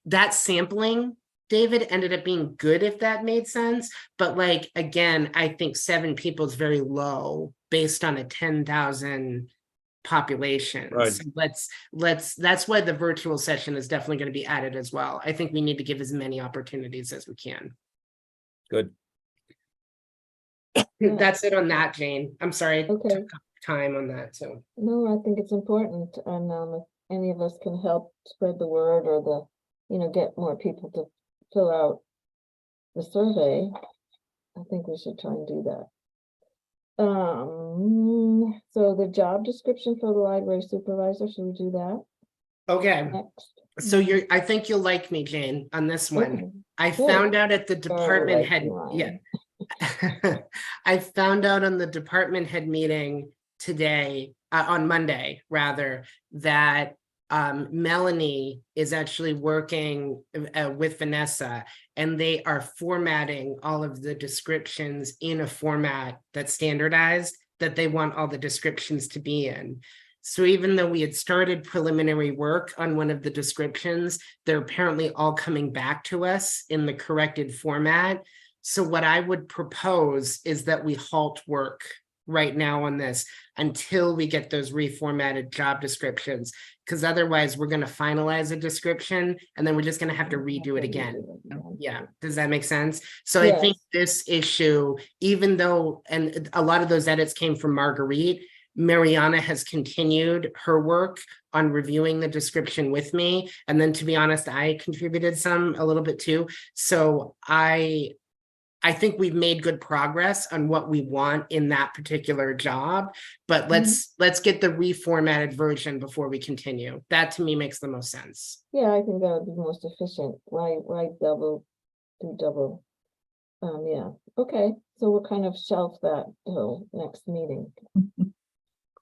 A: that sampling, David, ended up being good, if that made sense. But again, I think 7 people is very low based on a 10,000 population.
F: Right.
A: So that's why the virtual session is definitely going to be added as well. I think we need to give as many opportunities as we can.
F: Good.
A: That's it on that, Jane. I'm sorry.
B: Okay.
A: It took up time on that too.
B: No, I think it's important, and if any of us can help spread the word, or get more people to fill out the survey, I think we should try and do that. So the job description for the library supervisor, should we do that
A: Okay.
B: next?
A: So I think you'll like me, Jane, on this one.
B: Okay,
A: I
B: good.
A: found out at the department
B: like
A: head.
B: you, Ryan.
A: Yeah. I found out on the department head meeting today, on Monday, rather, that Melanie is actually working with Vanessa, and they are formatting all of the descriptions in a format that's standardized, that they want all the descriptions to be in. So even though we had started preliminary work on one of the descriptions, they're apparently all coming back to us in the corrected format. So what I would propose is that we halt work right now on this until we get those reformatted job descriptions, because otherwise we're going to finalize a description and then we're just going to have to redo it again. Yeah. Does that make sense? So I think this issue, even though, and a lot of those edits came from Marguerite, Mariana has continued her work on reviewing the description with me. And then, to be honest, I contributed a little bit too. So I think we've made good progress on what we want in that particular job, but let's get the reformatted version before we continue. That to me makes the most sense.
B: Yeah, I think that would be most efficient. Why do double? Yeah, okay, so we'll kind of shelf that till next meeting.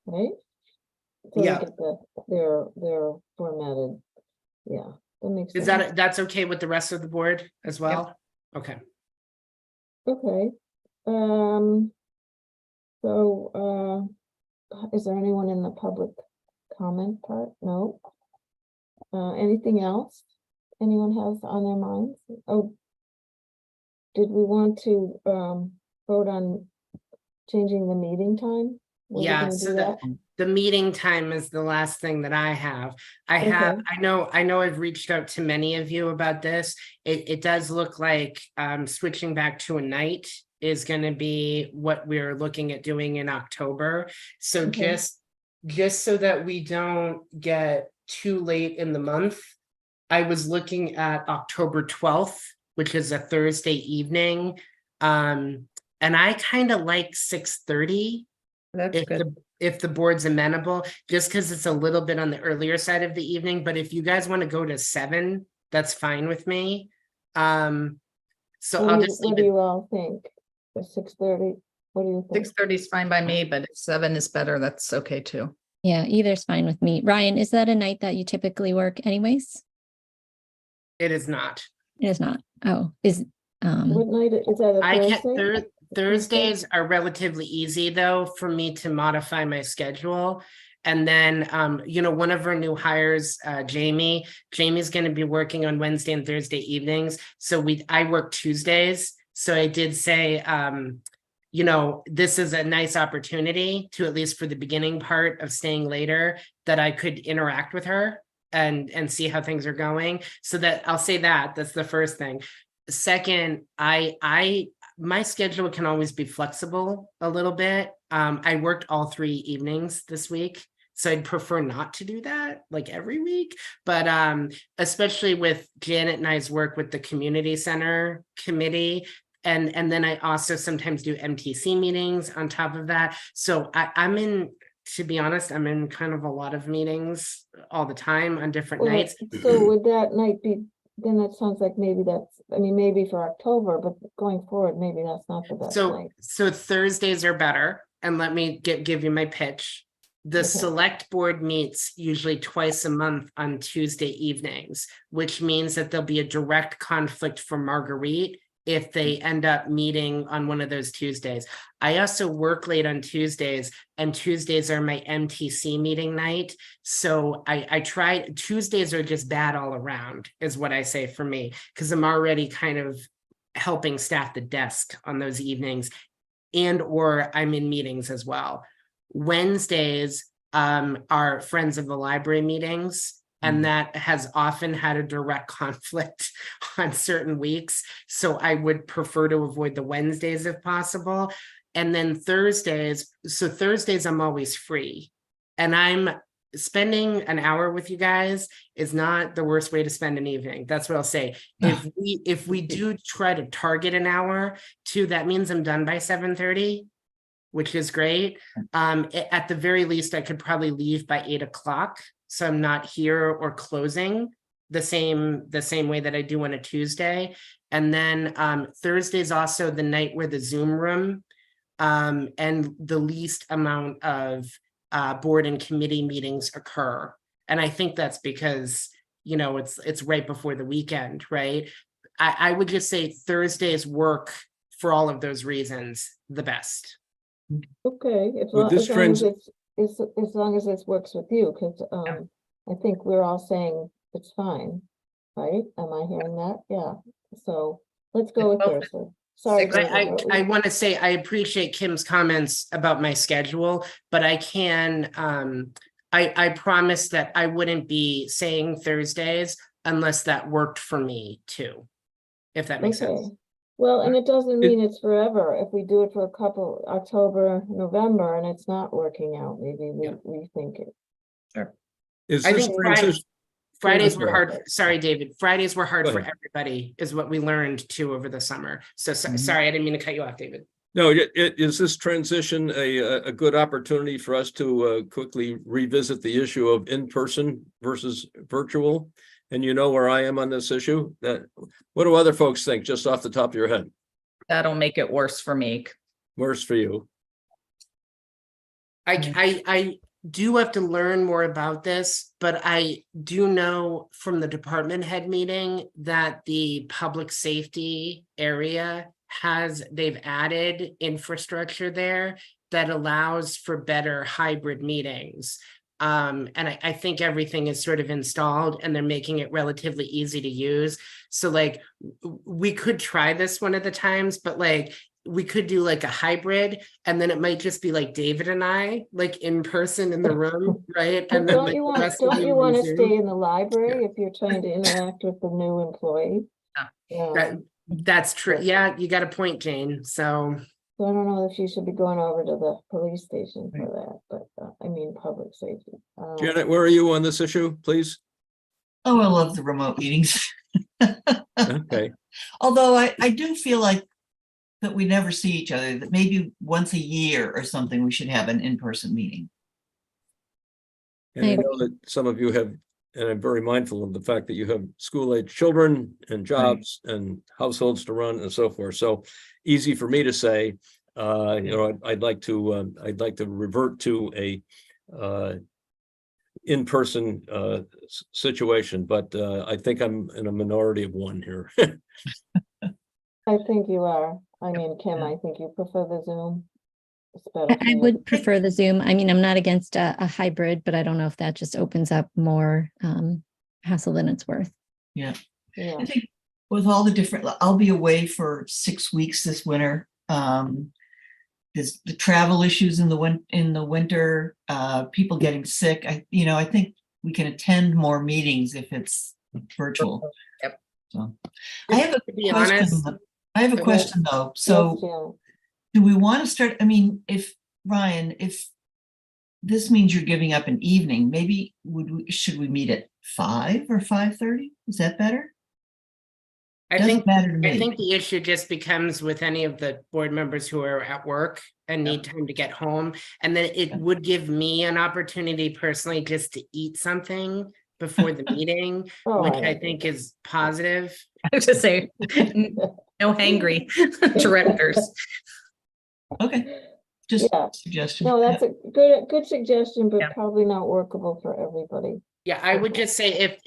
B: Right? So
A: Yeah.
B: they get their formatted, yeah, that makes
A: Is
B: sense.
A: that's okay with the rest of the board as well? Okay.
B: Okay, so, is there anyone in the public comment part? No? Anything else anyone has on their minds? Oh, did we want to, vote on changing the meeting time? Were we
A: Yeah,
B: gonna
A: so
B: do that?
A: the meeting time is the last thing that I have. I have,
B: Okay.
A: I know I've reached out to many of you about this. It does look like switching back to a night is gonna be what we're looking at doing in October. So
B: Okay.
A: just so that we don't get too late in the month, I was looking at October 12th, which is a Thursday evening. And I kind of like 6:30
C: That's good.
A: if the board's amenable, just because it's a little bit on the earlier side of the evening, but if you guys want to go to 7, that's fine with me. So I'll just
B: What
A: leave
B: do
A: it.
B: you all think? 6:30, what do you think?
C: 6:30 is fine by me, but if 7 is better, that's okay too.
E: Yeah, either's fine with me. Ryan, is that a night that you typically work anyways?
A: It is not.
E: It is not. Oh,
B: What night, is that a
A: I can't,
B: Thursday?
A: Thursdays are relatively easy though, for me to modify my schedule. And then, you know, one of our new hires, Jamie's gonna be working on Wednesday and Thursday evenings. So I work Tuesdays. So I did say, you know, this is a nice opportunity to, at least for the beginning part of staying later, that I could interact with her and see how things are going. So that I'll say that's the first thing. Second, my schedule can always be flexible a little bit. I worked all 3 evenings this week, so I'd prefer not to do that like every week. But especially with Janet and I's work with the community center committee. And then I also sometimes do MTC meetings on top of that. So I'm in, to be honest, I'm in kind of a lot of meetings all the time on different
B: Well,
A: nights.
B: so would that night be, then that sounds like maybe that's, I mean, maybe for October, but going forward, maybe that's not the best night.
A: So Thursdays are better, and let me give you my pitch. The
B: Okay.
A: select board meets usually twice a month on Tuesday evenings, which means that there'll be a direct conflict for Marguerite if they end up meeting on one of those Tuesdays. I also work late on Tuesdays, and Tuesdays are my MTC meeting night. So I try, Tuesdays are just bad all around, is what I say for me, because I'm already kind of helping staff the desk on those evenings, and or I'm in meetings as well. Wednesdays are Friends of the Library meetings, and that has often had a direct conflict on certain weeks. So I would prefer to avoid the Wednesdays if possible. And then Thursdays, so Thursdays I'm always free. And I'm spending an hour with you guys is not the worst way to spend an evening. That's what I'll say. If we do try to target an hour too, that means I'm done by 7:30, which is great. At the very least, I could probably leave by 8 o'clock. So I'm not here or closing the same way that I do on a Tuesday. And then Thursday is also the night where the Zoom room and the least amount of board and committee meetings occur. And I think that's because, you know, it's right before the weekend, right? I would just say Thursdays work for all of those reasons the best.
B: Okay,
F: With this
B: as long as as long as it works with you, because I think we're all saying it's fine, right? Am I hearing that? Yeah, so let's go with
C: It's
B: Thursday. Sorry,
C: six-
B: David,
A: I
B: what
A: I
B: was-
A: want to say I appreciate Kim's comments about my schedule, but I can I promise that I wouldn't be saying Thursdays unless that worked for me too, if that makes
B: Okay,
A: sense.
B: well, and it doesn't mean it's forever. If we do it for a couple, October, November, and it's not working out, maybe we
A: Yeah.
B: rethink it.
F: Is
A: I
F: this
A: think
F: transition?
A: Fridays were
F: Go
A: hard. Sorry, David. Fridays were hard
F: Go
A: for
F: ahead.
A: everybody, is what we learned too over the summer. So
F: Mhm.
A: sorry, I didn't mean to cut you off, David.
F: No, is this transition a good opportunity for us to quickly revisit the issue of in-person versus virtual? And you know where I am on this issue? What do other folks think, just off the top of your head?
C: That'll make it worse for me.
F: Worse for you?
A: I do have to learn more about this, but I do know from the department head meeting that the public safety area they've added infrastructure there that allows for better hybrid meetings. And I think everything is sort of installed and they're making it relatively easy to use. So like, we could try this one of the times, but like, we could do like a hybrid, and then it might just be like David and I, like in person in the room, right? And then
B: Don't
A: like
B: you
A: the
B: want,
A: rest of
B: don't you
A: on
B: want to
A: Zoom.
B: stay in the library if you're trying to interact with the new employee?
A: That, that's true. Yeah, you got a point, Jane. So
B: So I don't know if you should be going over to the police station for that, but I mean, public safety.
F: Janet, where are you on this issue, please?
D: Oh, I love the remote meetings.
F: Okay,
D: Although I do feel like that we never see each other, that maybe once a year or something, we should have an in-person meeting.
F: and I know that some of you have, and I'm very mindful of the fact that you have school-age children and jobs and households to run and so forth. So easy for me to say, I'd like to revert to a in-person situation, but I think I'm in a minority of one here.
B: I think you are. I mean, Kim, I think you prefer the Zoom. It's better for
E: I
B: you.
E: would prefer the Zoom. I mean, I'm not against a hybrid, but I don't know if that just opens up more hassle than it's worth.
B: Yeah,
D: I think with all the different, I'll be away for 6 weeks this winter. There's the travel issues in the winter, people getting sick. I think we can attend more meetings if it's virtual.
C: Yep.
D: So I have
A: to be honest,
D: a question though. So
B: Yes,
D: do we want to start? I mean, if this means you're giving up an evening, maybe should we meet at 5 or 5:30? Is that better?
A: I
D: Doesn't
A: think
D: matter to me.
A: I think the issue just becomes with any of the board members who are at work and need time to get home. And then it would give me an opportunity personally just to eat something before the meeting,
B: Oh,
A: which
B: I
A: I
B: don't
A: think is positive.
C: I was just say, no hangry directors.
D: Okay, just
B: Yeah.
D: suggestion.
B: No, that's a good suggestion, but
C: Yeah.
B: probably not workable for everybody.
A: Yeah, I would just say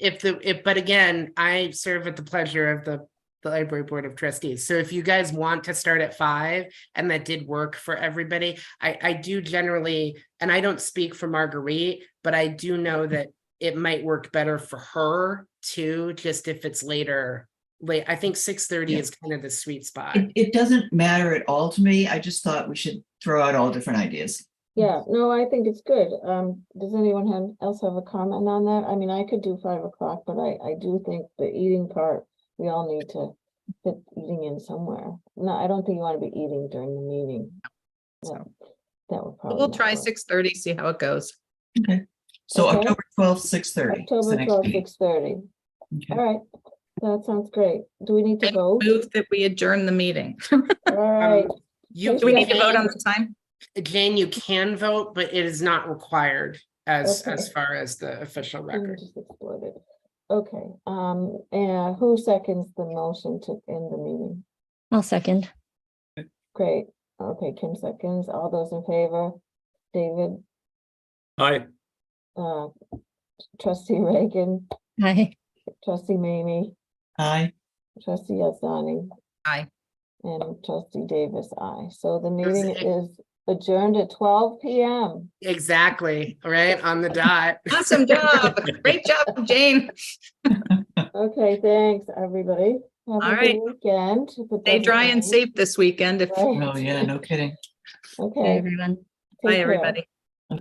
A: but again, I serve at the pleasure of the library board of trustees. So if you guys want to start at 5 and that did work for everybody, I do generally, and I don't speak for Marguerite, but I do know that it might work better for her too, just if it's later. I think 6:30 is kind of the sweet spot.
D: It doesn't matter at all to me. I just thought we should throw out all different ideas.
B: Yeah, no, I think it's good. Does anyone else have a comment on that? I mean, I could do 5 o'clock, but I do think the eating part, we all need to fit eating in somewhere. No, I don't think you want to be eating during the meeting. No, that would probably.
C: We'll
B: not
C: try
B: work.
C: 6:30, see how it goes.
D: Okay. So
B: Okay.
D: October 12th, 6:30. is the
B: October
D: next
B: 12th,
D: meeting.
B: 6:30.
D: Okay.
B: All right, that sounds great. Do we need to
C: And
B: vote?
C: move that we adjourn the meeting.
B: All right,
A: You
C: Do we need to
A: can-
C: vote on the time?
A: Jane, you can vote, but it is not required as
B: Okay.
A: far as the official
B: let me
A: record.
B: just explode it. Okay, and who seconds the motion to end the meeting?
E: I'll second.
B: Great. Okay, Kim seconds. All those in favor? David,
F: Hi,
B: uh, trustee Reagan,
E: Hi.
B: trustee Mamie,
D: Aye.
B: trustee Yazdani.
C: Aye.
B: And trustee Davis, aye. So the meeting
A: it.
B: is adjourned at 12 p.m.
A: Exactly, right on the dot.
C: Awesome job. Great job, Jane.
B: Okay, thanks, everybody. Have
C: All
B: a
C: right.
B: good weekend. if it
C: Stay
B: doesn't
C: dry and
B: rain.
C: safe this weekend.
B: Right.
D: Oh, yeah, no kidding.
B: Okay.
E: Bye, everyone.
B: take
C: Bye,
B: care.
C: everybody.
D: Okay.